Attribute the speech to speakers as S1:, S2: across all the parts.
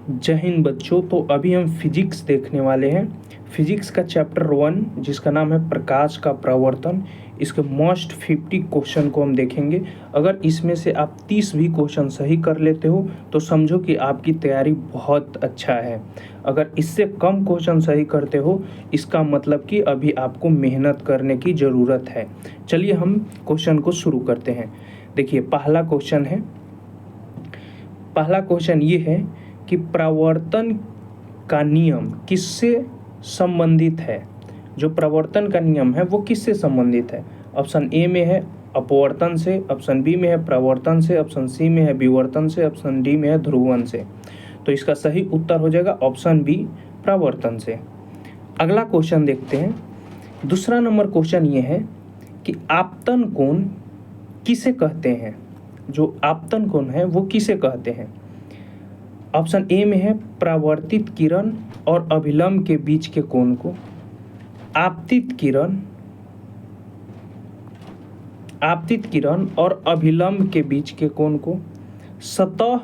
S1: जय हिंद बच्चों। तो अभी हम फिजिक्स देखने वाले हैं। फिजिक्स का चैप्टर 1 जिसका नाम है प्रकाश का प्रवर्तन। इसके मोस्ट 50 क्वेश्चन को हम देखेंगे। अगर इसमें से आप 30 भी क्वेश्चन सही कर लेते हो तो समझो कि आपकी तैयारी बहुत अच्छा है। अगर इससे कम क्वेश्चन सही करते हो इसका मतलब कि अभी आपको मेहनत करने की ज़रूरत है। चलिए हम क्वेश्चन को शुरू करते हैं। देखिए पहला क्वेश्चन ये है कि प्रवर्तन का नियम किससे संबंधित है। जो प्रवर्तन का नियम है वो किससे संबंधित है। ऑप्शन ए में है अपवर्तन से, ऑप्शन बी में है प्रवर्तन से, ऑप्शन सी में है विवर्तन से, ऑप्शन डी में है ध्रुवण से। तो इसका सही उत्तर हो जाएगा ऑप्शन बी प्रवर्तन से। अगला क्वेश्चन देखते हैं। दूसरा नंबर क्वेश्चन ये है कि आपतन कोण किसे कहते हैं। जो आपतन कोण है वो किसे कहते हैं। ऑप्शन ए में है परावर्तित किरण और अभिलंब के बीच के कोण को, आपतित किरण और अभिलंब के बीच के कोण को, सतह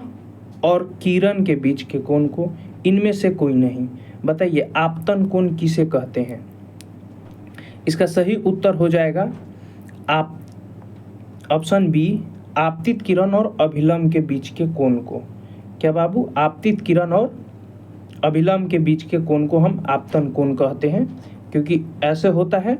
S1: और किरण के बीच के कोण को, इनमें से कोई नहीं। बताइए आपतन कोण किसे कहते हैं। इसका सही उत्तर हो जाएगा आप ऑप्शन बी आपतित किरण और अभिलंब के बीच के कोण को। क्या बाबू, आपतित किरण और अभिलंब के बीच के कोण को हम आपतन कोण कहते हैं, क्योंकि ऐसे होता है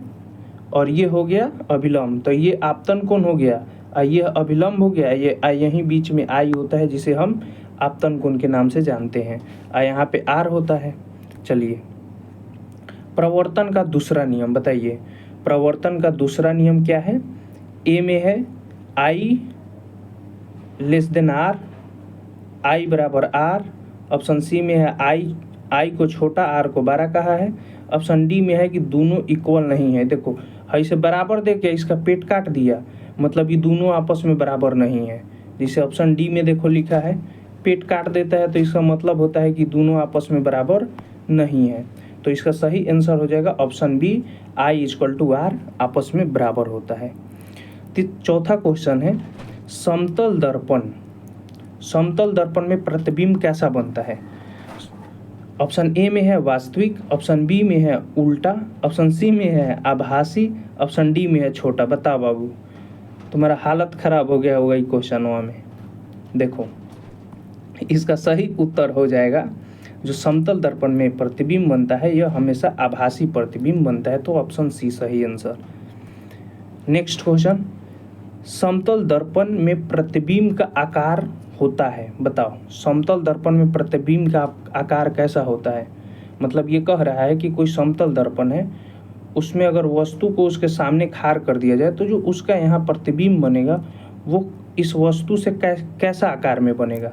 S1: और ये हो गया अभिलंब, तो ये आपतन कोण हो गया। ये अभिलंब हो गया, ये यहीं बीच में आई होता है जिसे हम आपतन कोण के नाम से जानते हैं। यहाँ पे आर होता है। चलिए प्रवर्तन का दूसरा नियम बताइए। प्रवर्तन का दूसरा नियम क्या है। ए में है आई लेस देन आर, आई बराबर आर। ऑप्शन सी में है आई को छोटा आर को बड़ा कहा है। ऑप्शन डी में है कि दोनों इक्वल नहीं है। देखो ऐसे बराबर दे के इसका पेट काट दिया, मतलब ये दोनों आपस में बराबर नहीं है। जिसे ऑप्शन डी में देखो लिखा है पेट काट देता है, तो इसका मतलब होता है कि दोनों आपस में बराबर नहीं है। तो इसका सही आंसर हो जाएगा option B I equal to R, आपस में बराबर होता है। चौथा क्वेश्चन है समतल दर्पण में प्रतिबिंब कैसा बनता है। ऑप्शन ए में है वास्तविक, ऑप्शन बी में है उल्टा, ऑप्शन सी में है आभासी, ऑप्शन डी में है छोटा। बताओ बाबू, तुम्हारा हालत खराब हो गया होगा क्वेश्चनों में। देखो इसका सही उत्तर हो जाएगा जो समतल दर्पण में प्रतिबिंब बनता है यह हमेशा आभासी प्रतिबिंब बनता है। तो ऑप्शन सी सही आंसर। नेक्स्ट क्वेश्चन, समतल दर्पण में प्रतिबिंब का आकार होता है। बताओ समतल दर्पण में प्रतिबिंब का आकार कैसा होता है। मतलब ये कह रहा है कि कोई समतल दर्पण है, उसमें अगर वस्तु को उसके सामने खाड़ कर दिया जाए तो जो उसका यहाँ प्रतिबिंब बनेगा वो इस वस्तु से कैसा आकार में बनेगा।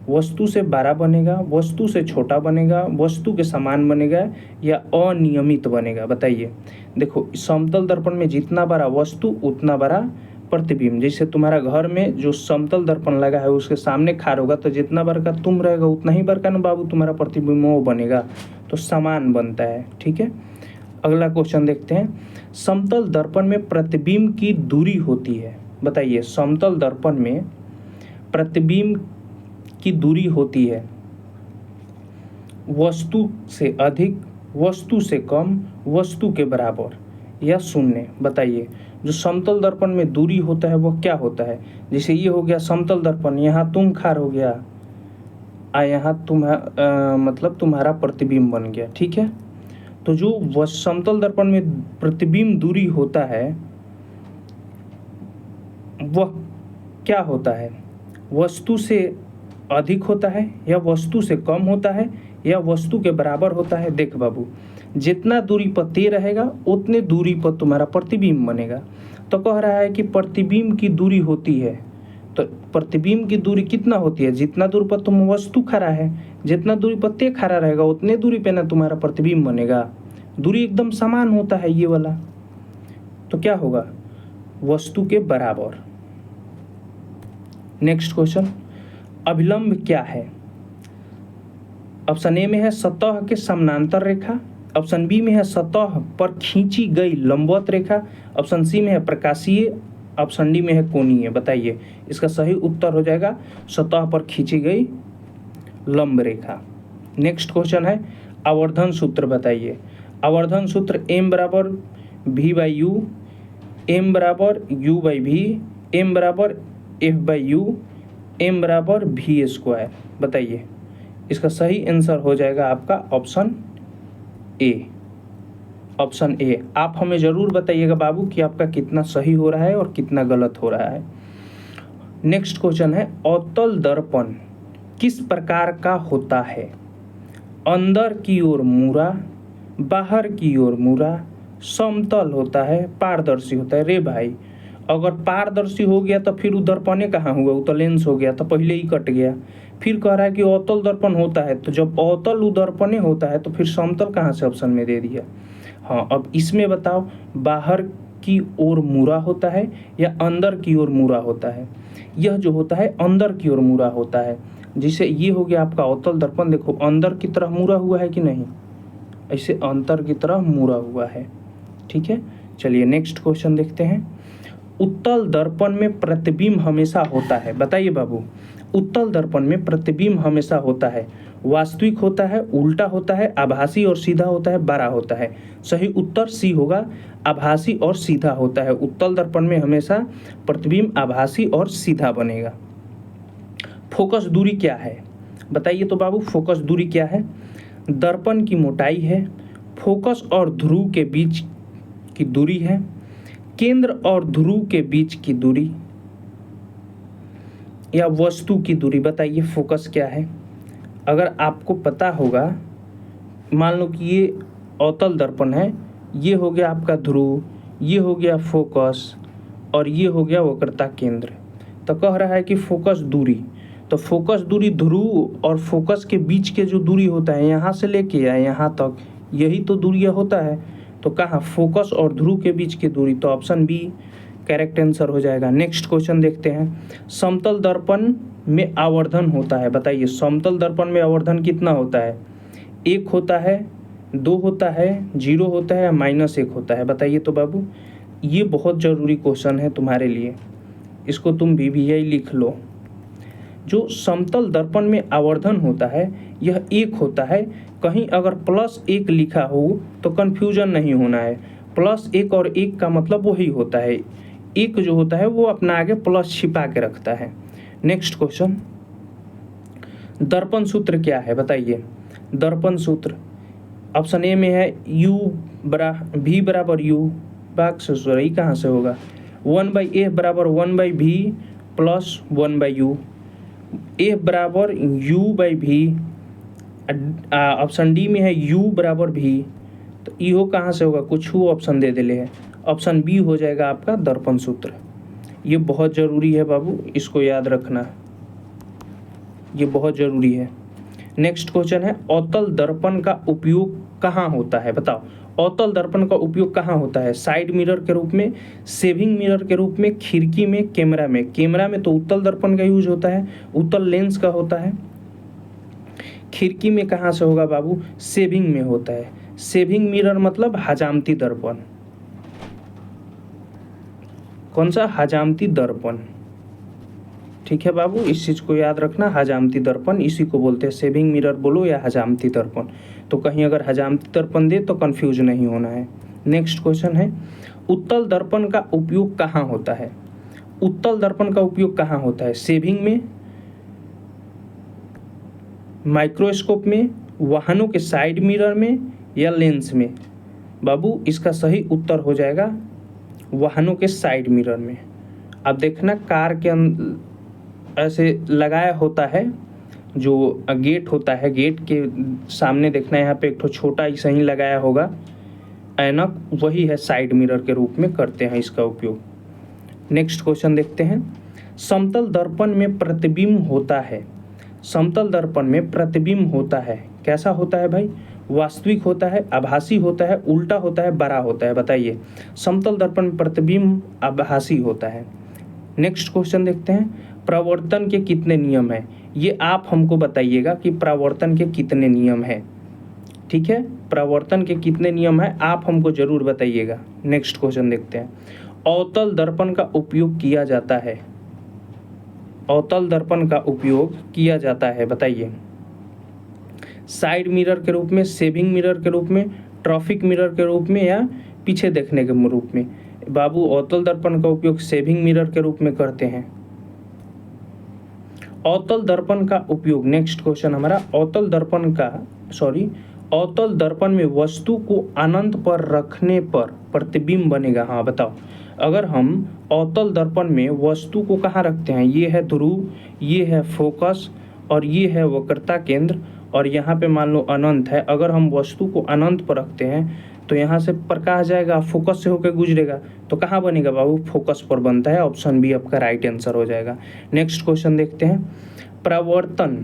S1: वस्तु से बड़ा बनेगा, वस्तु से छोटा बनेगा, वस्तु के समान बनेगा या अनियमित बनेगा। बताइए। देखो समतल दर्पण में जितना बड़ा वस्तु उतना बड़ा प्रतिबिंब। जैसे तुम्हारा घर में जो समतल दर्पण लगा है उसके सामने खाड़ होगा तो जितना बड़ा का तुम रहेगा उतना ही बड़ा ना बाबू तुम्हारा प्रतिबिंब वो बनेगा, तो समान बनता है। ठीक है। अगला क्वेश्चन देखते हैं। समतल दर्पण में प्रतिबिंब की दूरी होती है। बताइए समतल दर्पण में प्रतिबिंब की दूरी होती है वस्तु से अधिक, वस्तु से कम, वस्तु के बराबर या शून्य। बताइए जो समतल दर्पण में दूरी होता है वो क्या होता है। जैसे ये हो गया समतल दर्पण, यहाँ तुम खाड़ हो गया, यहाँ मतलब तुम्हारा प्रतिबिंब बन गया। ठीक है। तो जो समतल दर्पण में प्रतिबिंब दूरी होता है वह क्या होता है, वस्तु से अधिक होता है या वस्तु से कम होता है या वस्तु के बराबर होता है। देख बाबू, जितना दूरी पर ते रहेगा उतने दूरी पर तुम्हारा प्रतिबिंब बनेगा। तो कह रहा है कि प्रतिबिंब की दूरी होती है, तो प्रतिबिंब की दूरी कितना होती है। जितना दूर पर तुम वस्तु खड़ा है, जितना दूरी पर ते खड़ा रहेगा उतने दूरी पे ना तुम्हारा प्रतिबिंब बनेगा। दूरी एकदम समान होता है ये वाला, तो क्या होगा वस्तु के बराबर। नेक्स्ट क्वेश्चन, अभिलंब क्या है। ऑप्शन ए में है सतह के समानांतर रेखा, ऑप्शन बी में है सतह पर खींची गई लंबवत रेखा, ऑप्शन सी में है प्रकाशीय, ऑप्शन डी में है कोणीय। बताइए इसका सही उत्तर हो जाएगा सतह पर खींची गई लंब रेखा। नेक्स्ट क्वेश्चन है आवर्धन सूत्र बताइए। आवर्धन सूत्र m बराबर v बाई यू, m बराबर u बाई वी, m बराबर f बाई यू, m बराबर v स्क्वायर। बताइए इसका सही आंसर हो जाएगा आपका ऑप्शन ए। Option A. आप हमें ज़रूर बताइएगा बाबू कि आपका कितना सही हो रहा है और कितना गलत हो रहा है। नेक्स्ट क्वेश्चन है अवतल दर्पण किस प्रकार का होता है? अंदर की ओर मुड़ा, बाहर की ओर मुड़ा, समतल होता है, पारदर्शी होता है। रे भाई अगर पारदर्शी हो गया तो फिर दर्पणे कहाँ हुआ? वो तो लेंस हो गया, तो पहले ही कट गया। फिर कह रहा है कि अवतल दर्पण होता है, तो जब अवतल दर्पणे होता है तो फिर समतल कहाँ से ऑप्शन में दे दिया। हाँ अब इसमें बताओ बाहर की ओर मुड़ा होता है या अंदर की ओर मुड़ा होता है? यह जो होता है अंदर की ओर मुड़ा होता है, जिसे ये हो गया आपका अवतल दर्पण। देखो अंदर की तरफ मुड़ा हुआ है कि नहीं, ऐसे अंतर की तरफ मुड़ा हुआ है। ठीक है, चलिए नेक्स्ट क्वेश्चन देखते हैं। उत्तल दर्पण में प्रतिबिंब हमेशा होता है। बताइए बाबू, उत्तल दर्पण में प्रतिबिंब हमेशा होता है, वास्तविक होता है, उल्टा होता है, आभासी और सीधा होता है, बड़ा होता है? सही उत्तर सी होगा, आभासी और सीधा होता है। उत्तल दर्पण में हमेशा प्रतिबिंब आभासी और सीधा बनेगा। फोकस दूरी क्या है? बताइए तो बाबू, फोकस दूरी क्या है? दर्पण की मोटाई है, फोकस और ध्रुव के बीच की दूरी है, केंद्र और ध्रुव के बीच की दूरी, या वस्तु की दूरी। बताइए फोकस क्या है? अगर आपको पता होगा, मान लो कि ये अवतल दर्पण है, ये हो गया आपका ध्रुव, ये हो गया फोकस और ये हो गया वक्रता केंद्र। तो कह रहा है कि फोकस दूरी, तो फोकस दूरी ध्रुव और फोकस के बीच के जो दूरी होता है यहाँ से लेके या यहाँ तक, यही तो दूरियाँ होता है। तो कहाँ फोकस और ध्रुव के बीच की दूरी, तो ऑप्शन बी करेक्ट आंसर हो जाएगा। नेक्स्ट क्वेश्चन देखते हैं। समतल दर्पण में आवर्धन होता है। बताइए समतल दर्पण में आवर्धन कितना होता है? 1 होता है, 2 होता है, 0 होता है या -1 होता है? बताइए तो बाबू, ये बहुत ज़रूरी क्वेश्चन है तुम्हारे लिए, इसको तुम VVI लिख लो। जो समतल दर्पण में आवर्धन होता है यह 1 होता है। कहीं अगर +1 लिखा हो तो कन्फ्यूजन नहीं होना है। +1 और 1 का मतलब वही होता है। 1 जो होता है वो अपना आगे प्लस छिपा के रखता है। नेक्स्ट क्वेश्चन, दर्पण सूत्र क्या है? बताइए दर्पण सूत्र ऑप्शन ए में है v बराबर यू, बाग से सॉरी कहाँ से होगा, 1/f बराबर 1/v प्लस 1/u, f बराबर u/v, ऑप्शन डी में है u बराबर v, तो इहो कहाँ से होगा, कुछ ऑप्शन दे दिले है। ऑप्शन बी हो जाएगा आपका दर्पण सूत्र। ये बहुत ज़रूरी है बाबू, इसको याद रखना, ये बहुत ज़रूरी है। नेक्स्ट क्वेश्चन है अवतल दर्पण का उपयोग कहाँ होता है? बताओ अवतल दर्पण का उपयोग कहाँ होता है? साइड मिरर के रूप में, सेविंग मिरर के रूप में, खिड़की में, कैमरा में। कैमरा में तो उत्तल दर्पण का यूज होता है, उत्तल लेंस का होता है। खिड़की में कहाँ से होगा बाबू? सेविंग में होता है। सेविंग मिरर मतलब हजामती दर्पण। कौन सा? हजामती दर्पण। ठीक है बाबू, इस चीज़ को याद रखना, हजामती दर्पण इसी को बोलते हैं। सेविंग मिरर बोलो या हजामती दर्पण, तो कहीं अगर हजामती दर्पण दे तो कंफ्यूज नहीं होना है। नेक्स्ट क्वेश्चन है उत्तल दर्पण का उपयोग कहाँ होता है? उत्तल दर्पण का उपयोग कहाँ होता है? सेविंग में, माइक्रोस्कोप में, वाहनों के साइड मिरर में या लेंस में? बाबू इसका सही उत्तर हो जाएगा वाहनों के साइड मिरर में। अब देखना कार के ऐसे लगाया होता है, जो गेट होता है, गेट के सामने देखना यहाँ पे एक तो छोटा ही सही लगाया होगा ऐनक, वही है साइड मिरर के रूप में करते हैं इसका उपयोग। नेक्स्ट क्वेश्चन देखते हैं। समतल दर्पण में प्रतिबिंब होता है। समतल दर्पण में प्रतिबिंब होता है, कैसा होता है भाई? वास्तविक होता है, आभासी होता है, उल्टा होता है, बड़ा होता है? बताइए समतल दर्पण में प्रतिबिंब आभासी होता है। नेक्स्ट क्वेश्चन देखते हैं। प्रवर्तन के कितने नियम हैं? ये आप हमको बताइएगा कि प्रवर्तन के कितने नियम हैं। ठीक है, प्रवर्तन के कितने नियम हैं आप हमको जरूर बताइएगा। नेक्स्ट क्वेश्चन देखते हैं। अवतल दर्पण का उपयोग किया जाता है। अवतल दर्पण का उपयोग किया जाता है, बताइए। साइड मिरर के रूप में, सेविंग मिरर के रूप में, ट्रैफिक मिरर के रूप में, या पीछे देखने के रूप में? बाबू अवतल दर्पण का उपयोग सेविंग मिरर के रूप में करते हैं। अवतल दर्पण का उपयोग, नेक्स्ट क्वेश्चन हमारा, अवतल दर्पण में वस्तु को अनंत पर रखने पर प्रतिबिंब बनेगा। हाँ बताओ, अगर हम अवतल दर्पण में वस्तु को कहाँ रखते हैं, ये है ध्रुव, ये है फोकस और ये है वक्रता केंद्र, और यहाँ पे मान लो अनंत है। अगर हम वस्तु को अनंत पर रखते हैं तो यहाँ से प्रकाश जाएगा, फोकस से होकर गुजरेगा, तो कहाँ बनेगा बाबू, फोकस पर बनता है। ऑप्शन बी आपका राइट आंसर हो जाएगा। नेक्स्ट क्वेश्चन देखते हैं, परावर्तन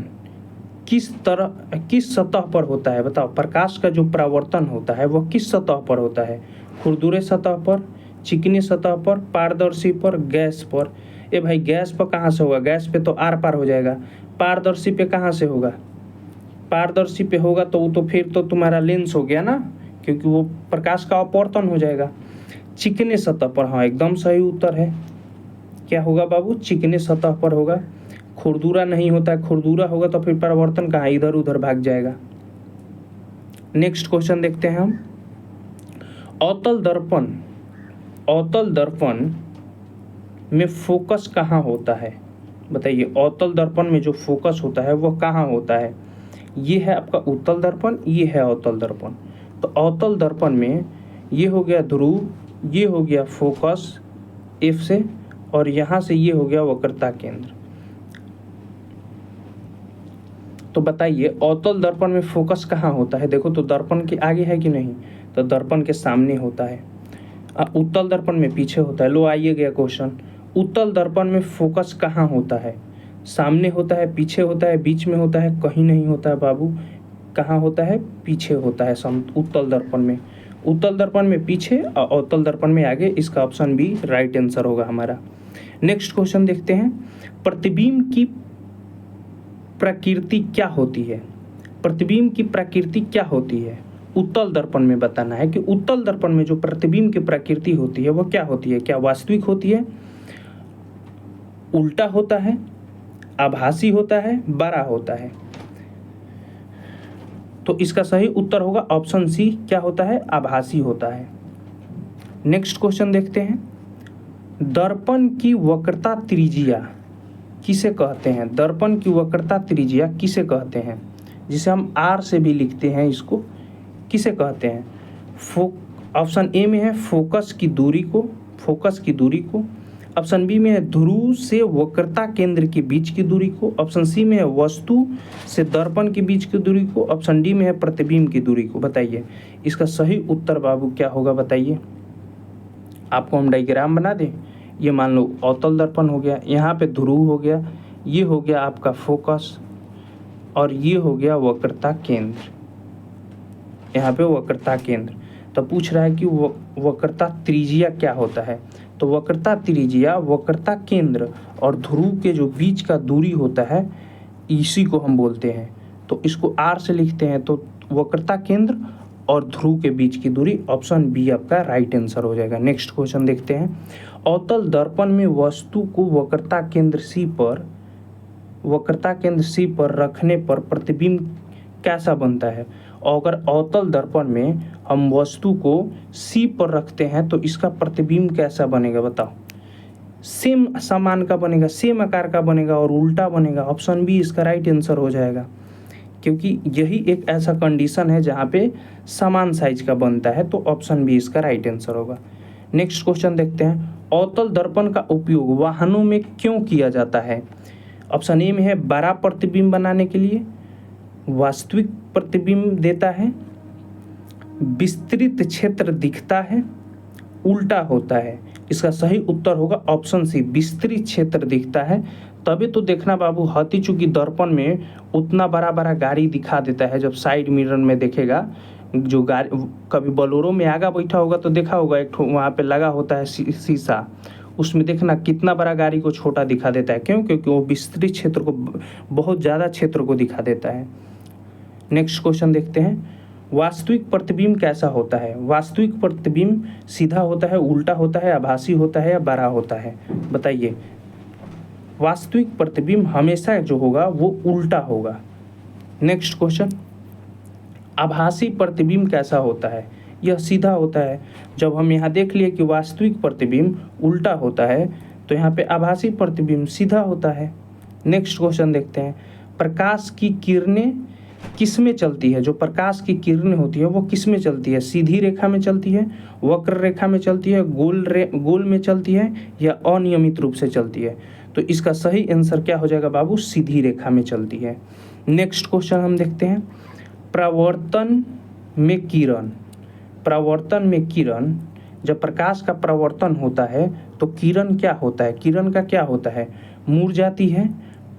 S1: किस सतह पर होता है? बताओ, प्रकाश का जो परावर्तन होता है वह किस सतह पर होता है? खुरदुरे सतह पर, चिकनी सतह पर, पारदर्शी पर, गैस पर? ए भाई, गैस पर कहाँ से होगा? गैस पे तो आर पार हो जाएगा। पारदर्शी पे कहाँ से होगा? पारदर्शी पे होगा तो वो तो फिर तो तुम्हारा लेंस हो गया ना, क्योंकि वो प्रकाश का अपवर्तन हो जाएगा। चिकने सतह पर, हाँ एकदम सही उत्तर है। क्या होगा बाबू? चिकने सतह पर होगा। खुरदुरा नहीं होता है, खुरदुरा होगा तो फिर परावर्तन कहाँ, इधर उधर भाग जाएगा। नेक्स्ट क्वेश्चन देखते हैं हम, अवतल दर्पण में फोकस कहाँ होता है? बताइए, अवतल दर्पण में जो फोकस होता है वह कहाँ होता है? ये है आपका उत्तल दर्पण, ये है अवतल दर्पण। तो अवतल दर्पण में ये हो गया ध्रुव, ये हो गया फोकस एफ से, और यहाँ से ये हो गया वक्रता केंद्र। तो बताइए, अवतल दर्पण में फोकस कहाँ होता है? देखो तो दर्पण के आगे है कि नहीं, तो दर्पण के सामने होता है। उत्तल दर्पण में पीछे होता है। लो आइए गया क्वेश्चन, उत्तल दर्पण में फोकस कहाँ होता है? सामने होता है, पीछे होता है, बीच में होता है, कहीं नहीं होता है बाबू। कहाँ होता है? पीछे होता है उत्तल दर्पण में। उत्तल दर्पण में पीछे और अवतल दर्पण में आगे। इसका ऑप्शन बी राइट आंसर होगा हमारा। नेक्स्ट क्वेश्चन देखते हैं, प्रतिबिंब की प्रकृति क्या होती है? प्रतिबिंब की प्रकृति क्या होती है? उत्तल दर्पण में बताना है कि उत्तल दर्पण में जो प्रतिबिंब की प्रकृति होती है वो क्या होती है। क्या वास्तविक होती है, उल्टा होता है, आभासी होता है, बड़ा होता है? तो इसका सही उत्तर होगा ऑप्शन सी, क्या होता है? आभासी होता है। नेक्स्ट क्वेश्चन देखते हैं, दर्पण की वक्रता त्रिज्या किसे कहते हैं? दर्पण की वक्रता त्रिज्या किसे कहते हैं? जिसे हम आर से भी लिखते हैं, इसको किसे कहते हैं? ऑप्शन ए में है फोकस की दूरी को, ऑप्शन बी में है ध्रुव से वक्रता केंद्र के बीच की दूरी को, ऑप्शन सी में है वस्तु से दर्पण के बीच की दूरी को, ऑप्शन डी में है प्रतिबिंब की दूरी को। बताइए इसका सही उत्तर बाबू क्या होगा? बताइए, आपको हम डायग्राम बना दें। ये मान लो अवतल दर्पण हो गया, यहाँ पे ध्रुव हो गया, ये हो गया आपका फोकस, और ये हो गया वक्रता केंद्र। यहाँ पे वक्रता केंद्र। तो पूछ रहा है कि वक्रता त्रिज्या क्या होता है? तो वक्रता त्रिज्या वक्रता केंद्र और ध्रुव के जो बीच का दूरी होता है, इसी को हम बोलते हैं। तो इसको आर से लिखते हैं, तो वक्रता केंद्र और ध्रुव के बीच की दूरी। ऑप्शन बी आपका राइट आंसर हो जाएगा। नेक्स्ट क्वेश्चन देखते हैं, अवतल दर्पण में वस्तु को वक्रता केंद्र सी पर रखने पर प्रतिबिंब कैसा बनता है? और अगर अवतल दर्पण में हम वस्तु को सी पर रखते हैं तो इसका प्रतिबिंब कैसा बनेगा? बताओ। सेम समान का बनेगा, सेम आकार का बनेगा और उल्टा बनेगा। ऑप्शन बी इसका राइट आंसर हो जाएगा, क्योंकि यही एक ऐसा कंडीशन है जहाँ पे समान साइज का बनता है। तो ऑप्शन बी इसका राइट आंसर होगा। नेक्स्ट क्वेश्चन देखते हैं, अवतल दर्पण का उपयोग वाहनों में क्यों किया जाता है? ऑप्शन ए में है बड़ा प्रतिबिंब बनाने के लिए, वास्तविक प्रतिबिंब देता है, विस्तृत क्षेत्र दिखता है, उल्टा होता है। इसका सही उत्तर होगा ऑप्शन सी, विस्तृत क्षेत्र दिखता है। तभी तो देखना बाबू, हाथी चूंकि दर्पण में उतना बड़ा बड़ा गाड़ी दिखा देता है, जब साइड मिरर में देखेगा जो गाड़ी, कभी बोलेरो में आगा बैठा होगा तो देखा होगा एक वहाँ पे लगा होता है शीशा, उसमें देखना कितना बड़ा गाड़ी को छोटा दिखा देता है। क्यों? क्योंकि वो विस्तृत क्षेत्र को, बहुत ज़्यादा क्षेत्र को दिखा देता है। नेक्स्ट क्वेश्चन देखते हैं, वास्तविक प्रतिबिंब कैसा होता है? वास्तविक प्रतिबिंब सीधा होता है, उल्टा होता है, आभासी होता है या बड़ा होता है? बताइए। वास्तविक प्रतिबिंब हमेशा जो होगा वो उल्टा होगा। नेक्स्ट क्वेश्चन, आभासी प्रतिबिंब कैसा होता है? यह सीधा होता है। जब हम यहाँ देख लिए कि वास्तविक प्रतिबिंब उल्टा होता है, तो यहाँ पे आभासी प्रतिबिंब सीधा होता है। नेक्स्ट क्वेश्चन देखते हैं, प्रकाश की किरणें किस में चलती है? जो प्रकाश की किरणें होती है वो किस में चलती है? सीधी रेखा में चलती है, वक्र रेखा में चलती है, गोल में चलती है, या अनियमित रूप से चलती है? तो इसका सही आंसर क्या हो जाएगा बाबू? सीधी रेखा में चलती है। नेक्स्ट क्वेश्चन हम देखते हैं, प्रवर्तन में किरण। प्रवर्तन में किरण, जब प्रकाश का प्रवर्तन होता है तो किरण क्या होता है? किरण का क्या होता है? मुड़ जाती है,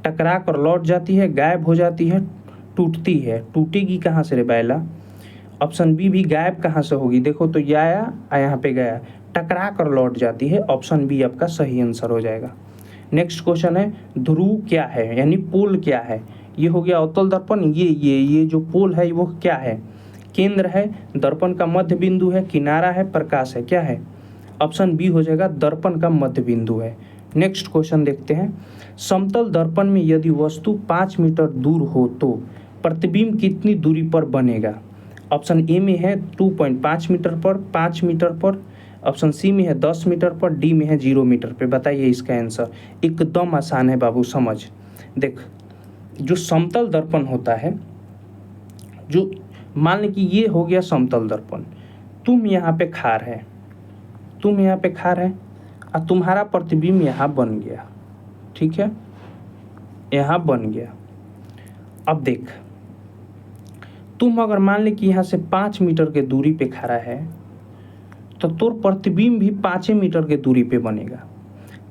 S1: टकरा कर लौट जाती है, गायब हो जाती है, टूटती है। टूटेगी कहाँ से रे बैला? ऑप्शन बी भी गायब कहाँ से होगी? देखो तो या यहाँ पे गया, टकरा कर लौट जाती है। ऑप्शन बी आपका सही आंसर हो जाएगा। नेक्स्ट क्वेश्चन है, ध्रुव क्या है, यानी पोल क्या है? ये हो गया अवतल दर्पण। ये जो पोल है वो क्या है? केंद्र है, दर्पण का मध्य बिंदु है, किनारा है, प्रकाश है, क्या है? ऑप्शन बी हो जाएगा, दर्पण का मध्य बिंदु है। नेक्स्ट क्वेश्चन देखते हैं, समतल दर्पण में यदि वस्तु 5 मीटर दूर हो तो प्रतिबिंब कितनी दूरी पर बनेगा? ऑप्शन ए में है 2.5 मीटर पर, 5 मीटर पर, ऑप्शन सी में है 10 मीटर पर, डी में है 0 मीटर पे। बताइए इसका आंसर। एकदम आसान है बाबू, समझ। देख, जो समतल दर्पण होता है, जो मान लें कि ये हो गया समतल दर्पण, तुम यहाँ पे खार है, तुम यहाँ पे खार है और तुम्हारा प्रतिबिंब यहाँ बन गया, ठीक है, यहाँ बन गया। अब देख, तुम अगर मान ले कि यहाँ से 5 मीटर के दूरी पे खड़ा है तो तोर प्रतिबिंब भी 5 मीटर के दूरी पे बनेगा।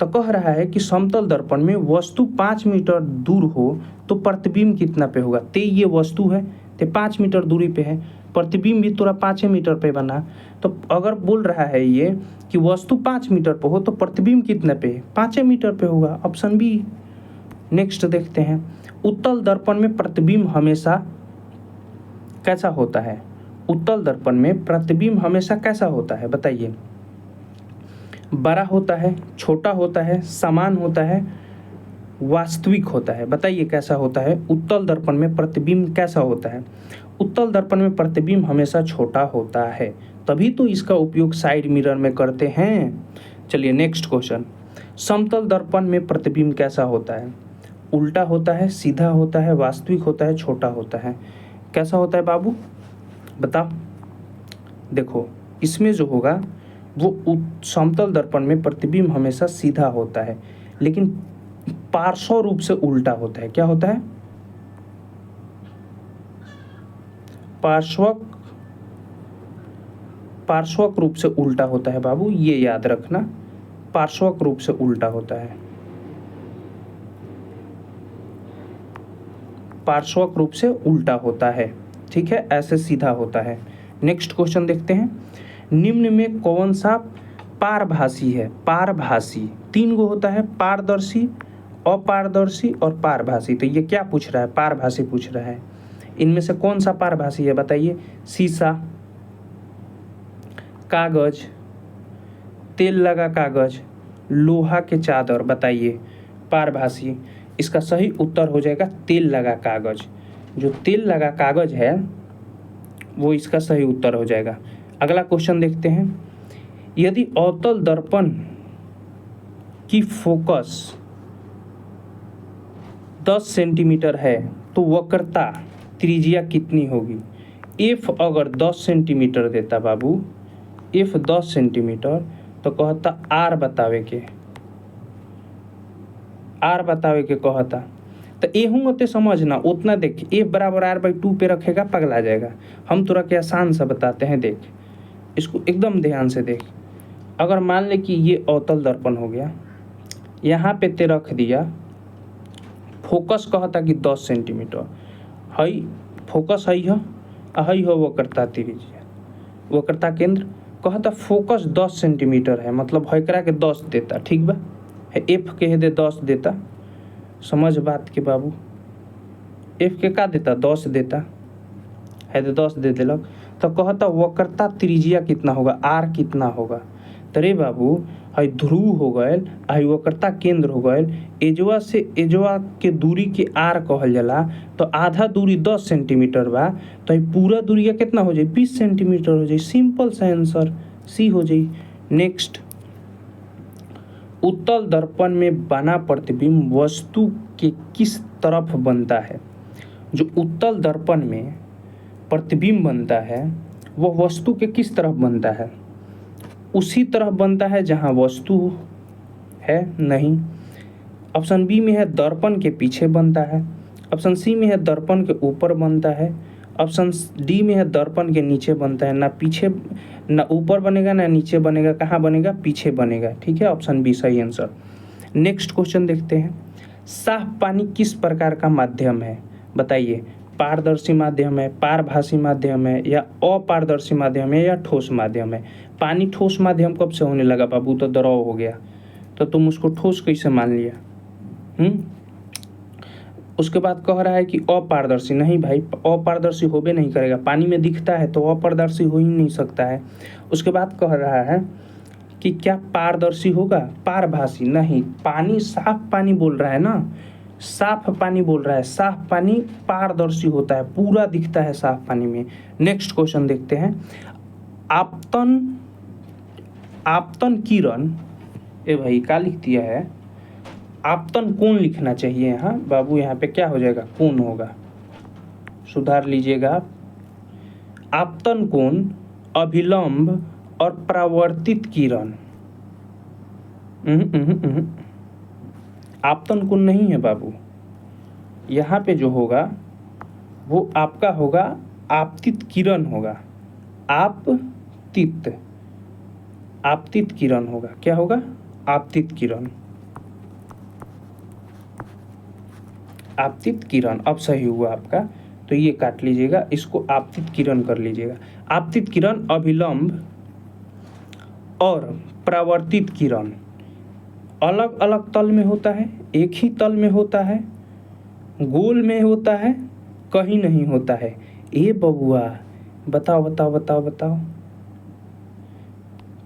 S1: तो कह रहा है कि समतल दर्पण में वस्तु 5 मीटर दूर हो तो प्रतिबिंब कितना पे होगा? ते ये वस्तु है, ते 5 मीटर दूरी पे है, प्रतिबिंब भी तोरा 5 मीटर पे बना। तो अगर बोल रहा है ये कि वस्तु 5 मीटर पे हो तो प्रतिबिंब कितने पे है? 5 मीटर पे होगा। Option B. नेक्स्ट देखते हैं, उत्तल दर्पण में प्रतिबिंब हमेशा कैसा होता है? उत्तल दर्पण में प्रतिबिंब हमेशा कैसा होता है? बताइए। बड़ा होता है, छोटा होता है, समान होता है, वास्तविक होता है? बताइए कैसा होता है? उत्तल दर्पण में प्रतिबिंब कैसा होता है? उत्तल दर्पण में प्रतिबिंब हमेशा छोटा होता है, तभी तो इसका उपयोग साइड मिरर में करते हैं। चलिए नेक्स्ट क्वेश्चन, समतल दर्पण में प्रतिबिंब कैसा होता है? उल्टा होता है, सीधा होता है, वास्तविक होता है, छोटा होता है? कैसा होता है बाबू, बताओ। देखो, इसमें जो होगा वो समतल दर्पण में प्रतिबिंब हमेशा सीधा होता है, लेकिन पार्श्व रूप से उल्टा होता है। क्या होता है? पार्श्वक रूप से उल्टा होता है बाबू, ये याद रखना, पार्श्वक रूप से उल्टा होता है, पार्श्वक रूप से उल्टा होता है, ठीक है, ऐसे सीधा होता है। नेक्स्ट क्वेश्चन देखते हैं, निम्न में कौन सा पारभासी है? पारभासी 3 गो होता है, पारदर्शी, अपारदर्शी और पारभासी। तो ये क्या पूछ रहा है? पारभासी पूछ रहा है। इनमें से कौन सा पारभासी है? बताइए। शीशा, कागज, तेल लगा कागज, लोहा के चादर। बताइए पारभासी। इसका सही उत्तर हो जाएगा तेल लगा कागज। जो तेल लगा कागज है वो इसका सही उत्तर हो जाएगा। अगला क्वेश्चन देखते हैं, यदि अवतल दर्पण की फोकस 10 सेंटीमीटर है तो वक्रता त्रिज्या कितनी होगी? एफ अगर 10 सेंटीमीटर देता बाबू, एफ 10 सेंटीमीटर, तो कहता आर बतावे के, आर बतावे के कहता। तो एहू होते समझना उतना। देख, ए बराबर r/2 पे रखेगा, पगला जाएगा। हम तुरा के आसान सा बताते हैं, देख इसको एकदम ध्यान से देख। अगर मान ले कि ये अवतल दर्पण हो गया, यहाँ पे ते रख दिया, फोकस कहता कि 10 सेंटीमीटर, हई फोकस हई हो वक्रता त्रिज्या, वक्रता केंद्र कहता फोकस 10 सेंटीमीटर है, मतलब हैकरा के 10 देता, ठीक बा, एफ के दे 10 देता। समझ बात के बाबू, एफ के का देता? 10 देता है, तो 10 दे दिलक। तो कहता वक्रता त्रिज्या कितना होगा? आर कितना होगा? तो रे बाबू, हई ध्रुव हो गए, हई वक्रता केंद्र हो गए, एजवा से एजवा के दूरी के आर कहल जाला। तो आधा दूरी 10 सेंटीमीटर बा, तो हई पूरा दूरिया कितना हो जाई 20 सेंटीमीटर हो जाई। सिंपल सा आंसर सी हो जाई। नेक्स्ट, उत्तल दर्पण में बना प्रतिबिंब वस्तु के किस तरफ बनता है? जो उत्तल दर्पण में प्रतिबिंब बनता है वह वस्तु के किस तरफ बनता है? उसी तरफ बनता है जहां वस्तु है? नहीं। ऑप्शन बी में है दर्पण के पीछे बनता है। ऑप्शन सी में है दर्पण के ऊपर बनता है। ऑप्शन डी में है दर्पण के नीचे बनता है। ना पीछे, ना ऊपर बनेगा ना नीचे बनेगा, कहाँ बनेगा? पीछे बनेगा। ठीक है, ऑप्शन बी सही आंसर। नेक्स्ट क्वेश्चन देखते हैं। साफ पानी किस प्रकार का माध्यम है? बताइए, पारदर्शी माध्यम है, पारभासी माध्यम है, या अपारदर्शी माध्यम है, या ठोस माध्यम है? पानी ठोस माध्यम कब से होने लगा बाबू? तो द्रव हो गया, तो तुम उसको ठोस कैसे मान लिया? उसके बाद कह रहा है कि अपारदर्शी। नहीं भाई, अपारदर्शी होबे नहीं करेगा, पानी में दिखता है तो अपारदर्शी हो ही नहीं सकता है। उसके बाद कह रहा है कि क्या पारदर्शी होगा? पारभासी। नहीं, पानी साफ पानी बोल रहा है ना, साफ पानी बोल रहा है। साफ पानी पारदर्शी होता है, पूरा दिखता है साफ पानी में। नेक्स्ट क्वेश्चन देखते हैं। आपतन किरण, ए भाई क्या लिख दिया है? आपतन कोण लिखना चाहिए यहाँ बाबू, यहाँ पे क्या हो जाएगा? कोण होगा, सुधार लीजिएगा आप। आपतन कोण, अभिलंब और परावर्तित किरण। आपतन कोण नहीं है बाबू, यहाँ पे जो होगा वो आपका होगा आपतित किरण होगा। आपतित किरण होगा। क्या होगा? आपतित किरण। आपतित किरण अब सही हुआ आपका, तो ये काट लीजिएगा, इसको आपतित किरण कर लीजिएगा। आपतित किरण, अभिलंब और परावर्तित किरण अलग अलग तल में होता है, एक ही तल में होता है, गोल में होता है, कहीं नहीं होता है। ए बबुआ बताओ बताओ बताओ बताओ,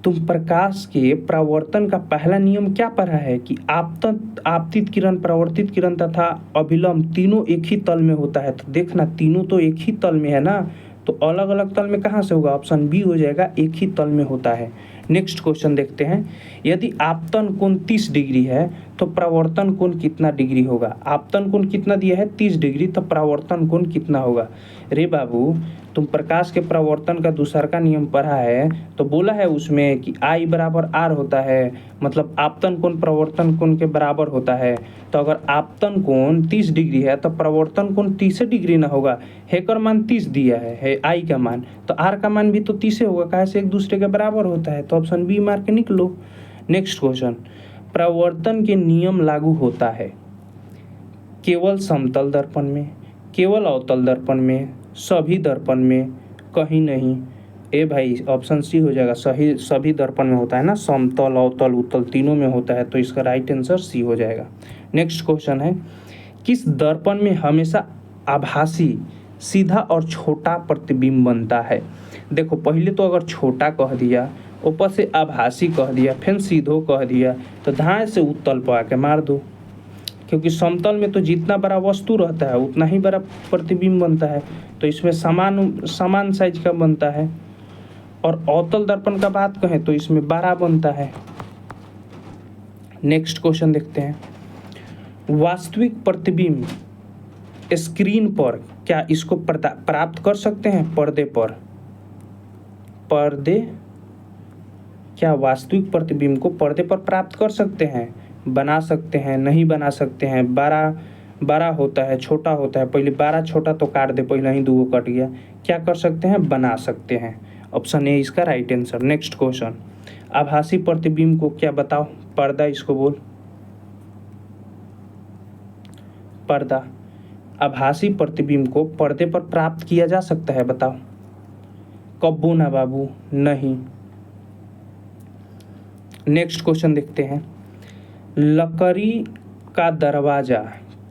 S1: तुम प्रकाश के परावर्तन का पहला नियम क्या पढ़ा है? कि आपतित किरण, परावर्तित किरण तथा अभिलंब तीनों एक ही तल में होता है। तो देखना, तीनों तो एक ही तल में है ना, तो अलग अलग तल में कहाँ से होगा? ऑप्शन बी हो जाएगा, एक ही तल में होता है। नेक्स्ट क्वेश्चन देखते हैं। यदि आपतन कोण 30 डिग्री है तो परावर्तन कोण कितना डिग्री होगा? आपतन कोण कितना दिया है? 30 डिग्री, तो परावर्तन कोण कितना होगा? रे बाबू, तुम प्रकाश के परावर्तन का दूसरा का नियम पढ़ा है, तो बोला है उसमें कि I बराबर R होता है, मतलब आपतन कोण परावर्तन कोण के बराबर होता है। तो अगर आपतन कोण 30 डिग्री है तो परावर्तन कोण 30 डिग्री ना होगा। हे का मान 30 दिया है I का मान, तो R का मान भी तो 30 होगा, कहाँ से एक दूसरे के बराबर होता है। तो ऑप्शन बी मार के निकलो। नेक्स्ट क्वेश्चन, परावर्तन के नियम लागू होता है केवल समतल दर्पण में, केवल अवतल दर्पण में, सभी दर्पण में, कहीं नहीं? ए भाई ऑप्शन सी हो जाएगा, सही सभी दर्पण में होता है ना, समतल अवतल उत्तल तीनों में होता है, तो इसका राइट आंसर सी हो जाएगा। नेक्स्ट क्वेश्चन है, किस दर्पण में हमेशा आभासी सीधा और छोटा प्रतिबिंब बनता है? देखो, पहले तो अगर छोटा कह दिया, ऊपर से आभासी कह दिया, फिर सीधो कह दिया, तो धाए से उत्तल पर आके मार दो, क्योंकि समतल में तो जितना बड़ा वस्तु रहता है उतना ही बड़ा प्रतिबिंब बनता है, तो इसमें समान साइज का बनता है। और अवतल दर्पण का बात कहें तो इसमें बड़ा बनता है। नेक्स्ट क्वेश्चन देखते हैं, वास्तविक प्रतिबिंब स्क्रीन पर क्या इसको प्राप्त कर सकते हैं? पर्दे क्या वास्तविक प्रतिबिंब को पर्दे पर प्राप्त कर सकते हैं? बना सकते हैं, नहीं बना सकते हैं, बड़ा होता है, छोटा होता है। पहले बड़ा छोटा तो काट दे, पहले ही दो कट गया। क्या कर सकते हैं? बना सकते हैं। ऑप्शन ए इसका राइट आंसर। नेक्स्ट क्वेश्चन, आभासी प्रतिबिंब को क्या बताओ? पर्दा इसको बोल, पर्दा। आभासी प्रतिबिंब को पर्दे पर प्राप्त किया जा सकता है, बताओ। कब्बो ना बाबू, नहीं। नेक्स्ट क्वेश्चन देखते हैं, लकड़ी का दरवाजा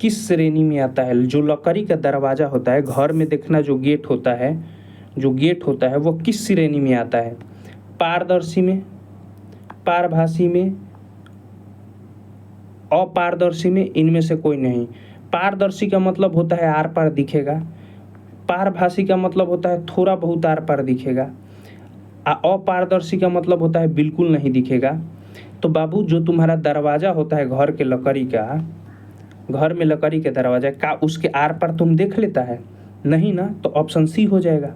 S1: किस श्रेणी में आता है? जो लकड़ी का दरवाजा होता है, घर में देखना जो गेट होता है वो किस श्रेणी में आता है? पारदर्शी में, पारभासी में, अपारदर्शी में, इनमें से कोई नहीं। पारदर्शी का मतलब होता है आर पार दिखेगा, पारभासी का मतलब होता है थोड़ा बहुत आर पार दिखेगा, अपारदर्शी का मतलब होता है बिल्कुल नहीं दिखेगा। तो बाबू जो तुम्हारा दरवाजा होता है घर के लकड़ी का, घर में लकड़ी के दरवाजा का, उसके आर पार तुम देख लेता है नहीं ना, तो ऑप्शन सी हो जाएगा।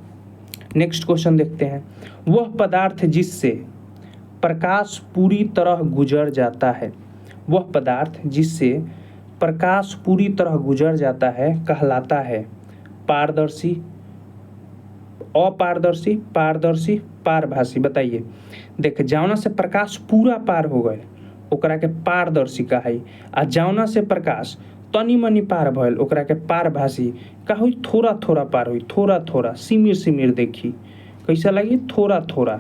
S1: नेक्स्ट क्वेश्चन देखते हैं। वह पदार्थ जिससे प्रकाश पूरी तरह गुजर जाता है, वह पदार्थ जिससे प्रकाश पूरी तरह गुजर जाता है कहलाता है पारदर्शी, अपारदर्शी, पारदर्शी, पारभासी। बताइए, देख जौना से प्रकाश पूरा पार हो गए ओकरा के पारदर्शी कहाई, आ जौना से प्रकाश तनी मनी पार भइल ओकरा के पारभासी का हुई, थोड़ा थोड़ा पार हुई, थोड़ा थोड़ा सिमिर सिमिर देखी कैसा लगी, थोड़ा थोड़ा।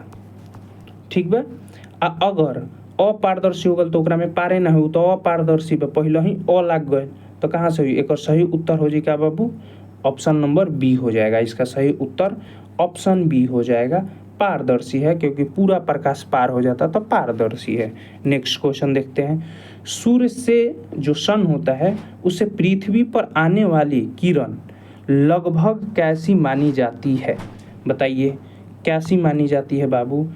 S1: ठीक बा। आ अगर अपारदर्शी हो गल तो ओकरा में पारे ना हो, तो अपारदर्शी पे पहले ही अ लग गए तो कहाँ से हुई, एक सही उत्तर हो जाए क्या बाबू, ऑप्शन नंबर बी हो जाएगा। इसका सही उत्तर ऑप्शन बी हो जाएगा, पारदर्शी है, क्योंकि पूरा प्रकाश पार हो जाता तो पारदर्शी है। नेक्स्ट क्वेश्चन देखते हैं। सूर्य से जो सन होता है उससे पृथ्वी पर आने वाली किरण लगभग कैसी मानी जाती है। बताइए कैसी मानी जाती है बाबू,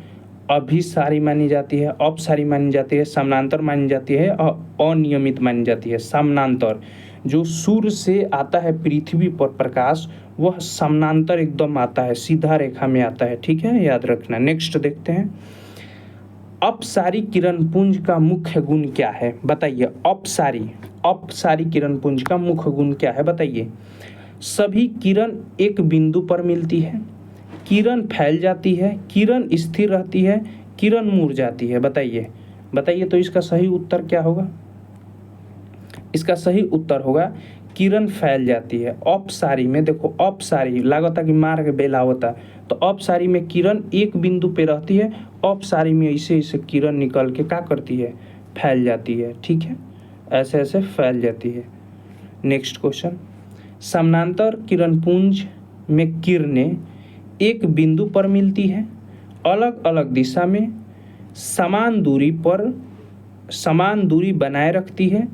S1: अभिसारी मानी जाती है, अपसारी मानी जाती है, समानांतर मानी जाती है और अनियमित मानी जाती है। समानांतर, जो सूर्य से आता है पृथ्वी पर प्रकाश वह समानांतर एकदम आता है, सीधा रेखा में आता है। ठीक है, याद रखना। नेक्स्ट देखते हैं। अपसारी किरण पुंज का मुख्य गुण क्या है। बताइए अपसारी किरण पुंज का मुख्य गुण क्या है। बताइए, सभी किरण एक बिंदु पर मिलती है, किरण फैल जाती है, किरण स्थिर रहती है, किरण मुड़ जाती है। बताइए तो इसका सही उत्तर क्या होगा। इसका सही उत्तर होगा किरण फैल जाती है। अपसारी में देखो, अपसारी लागता कि मार के बेला होता, तो अपसारी में किरण एक बिंदु पे रहती है, अपसारी में ऐसे ऐसे किरण निकल के क्या करती है, फैल जाती है। ठीक है, ऐसे ऐसे फैल जाती है। Next question. समानांतर किरण पुंज में किरणें एक बिंदु पर मिलती है, अलग अलग दिशा में, समान दूरी बनाए रखती है,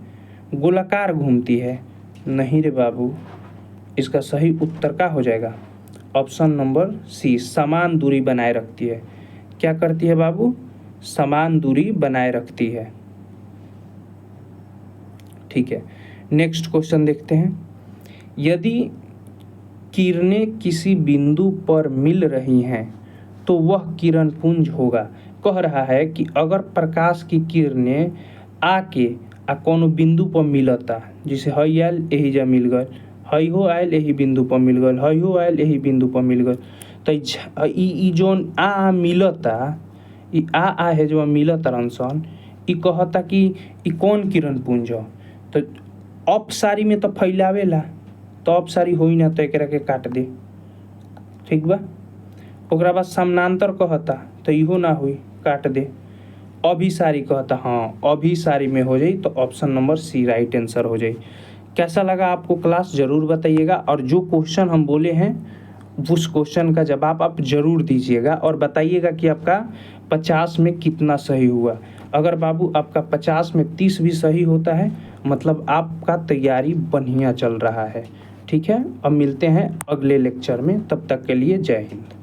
S1: गोलाकार घूमती है। नहीं रे बाबू, इसका सही उत्तर क्या हो जाएगा, ऑप्शन नंबर सी, समान दूरी बनाए रखती है। क्या करती है बाबू, समान दूरी बनाए रखती है। ठीक है, नेक्स्ट क्वेश्चन देखते हैं। यदि किरणें किसी बिंदु पर मिल रही हैं तो वह किरण पुंज होगा। कह रहा है कि अगर प्रकाश की किरणें आके कोनो बिंदु पर मिलता, जैसे हई आयल यही जा मिल गए, हई हो आयल यही बिंदु पर मिल गए, हई हो आयल यही बिंदु पर मिल गए, तो ई जोन आ मिलता, ई आ है जो मिलता रंसन, ई कहता कि ई कौन किरण पुंज हो। तो अपसारी में तो फैलावेला, तो अपसारी होई ना, तो एकरा के काट दे। ठीक बा। ओकरा बाद समानांतर कहता तो इहो ना हुई, काट दे। अभिसारी कहता, हाँ अभिसारी में हो जाई, तो option number C right answer हो जाई। कैसा लगा आपको क्लास ज़रूर बताइएगा, और जो क्वेश्चन हम बोले हैं उस क्वेश्चन का जवाब आप ज़रूर दीजिएगा और बताइएगा कि आपका 50 में कितना सही हुआ। अगर बाबू आपका 50 में 30 भी सही होता है, मतलब आपका तैयारी बढ़िया चल रहा है। ठीक है, अब मिलते हैं अगले लेक्चर में, तब तक के लिए जय हिंद।